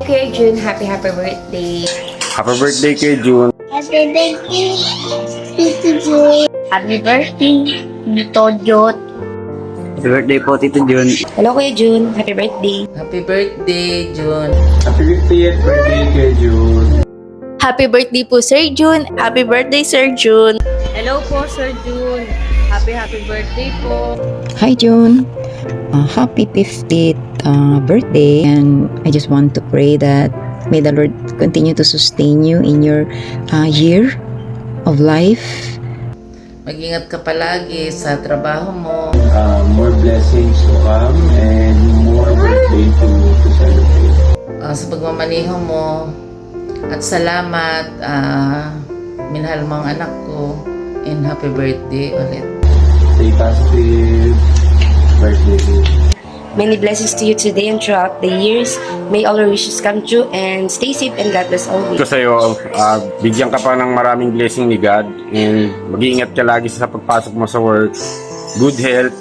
Okay, June, happy birthday. Happy birthday kay June. Happy birthday, Tito Jun. Happy birthday, Tito Jot. Happy birthday po, Tito June. Hello, Kuya June. Happy birthday. Happy birthday, June. Happy 50th birthday kay June. Happy birthday po, Sir June. Happy birthday, Sir June. Hello po, Sir June. Happy birthday po. Hi June, happy 50th birthday, and I just want to pray that may the Lord continue to sustain you in your year of life. Mag-ingat ka palagi sa trabaho mo. More blessings to come and more birthday to celebrate. Sa pagmamaneho mo. At salamat. Minahal mo ang anak ko. And happy birthday ulit. Stay positive. Birthday. Many blessings to you today and throughout the years. May all your wishes come true and stay safe and God bless always. Ito sa'yo, bigyan ka pa ng maraming blessing ni God and mag-iingat ka lagi sa pagpasok mo sa work. Good health.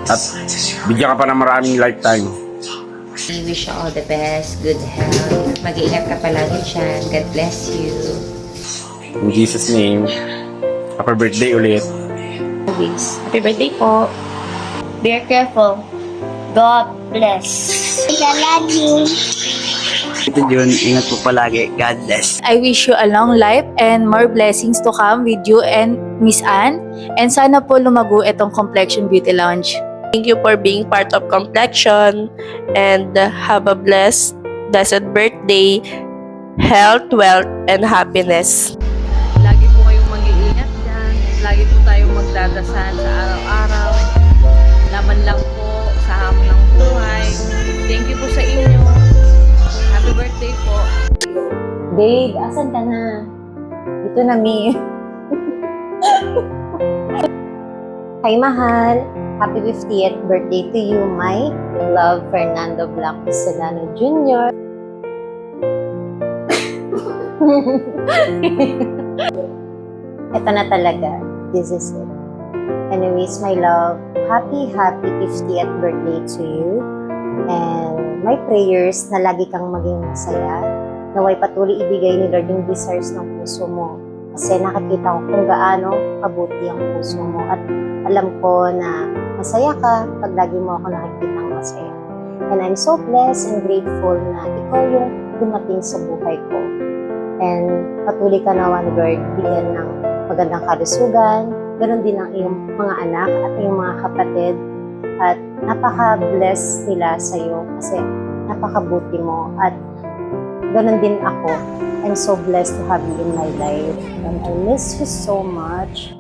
At bigyan ka pa ng maraming lifetime. We wish you all the best, good health. Mag-iingat ka palagi dyan. God bless you. In Jesus' name, happy birthday ulit. Always. Happy birthday po. Be careful. God bless. I love you. Tito June, ingat po palagi. God bless. I wish you a long life and more blessings to come with you and Miss Anne. And sana po lumago itong Complexion Beauty Lounge. Thank you for being part of Complexion and have a blessed birthday, health, wealth, and happiness. Lagi po kayong mag-iingat dyan. Lagi po tayong magdadasal sa araw-araw. Laban lang po sa hamon ng buhay. Thank you po sa inyo. Happy birthday po. Babe, asan ka na? Dito na, Mi. Hi, mahal. Happy 50th birthday to you, my love, Fernando Blanco Solano Jr. Ito na talaga. This is it. Anyways, my love, happy 50th birthday to you. And my prayers na lagi kang maging masaya. Naway patuloy ibigay ni Lord yung desires ng puso mo. Kasi nakikita ko kung gaano kabuti ang puso mo. At alam ko na masaya ka pag lagi mo ako nakikitang masaya. And I'm so blessed and grateful na ikaw yung dumating sa buhay ko. And patuloy ka nawa ni Lord bigyan ng magandang kalusugan. Ganon din ang iyong mga anak at iyong mga kapatid. At napaka-bless nila sa'yo kasi napakabuti mo. At ganon din ako. I'm so blessed to have you in my life. And I miss you so much.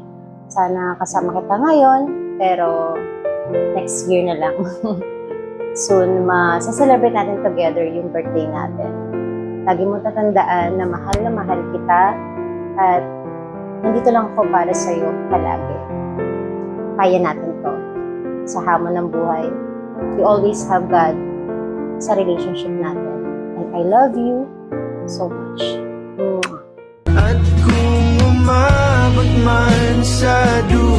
Sana kasama kita ngayon, pero next year na lang. Soon, sa-celebrate natin together yung birthday natin. Lagi mo tatandaan na mahal kita at nandito lang ako para sa'yo palagi. Kaya natin to sa hamon ng buhay. We always have God sa relationship natin. And I love you so much. At kung umabot man sa dulo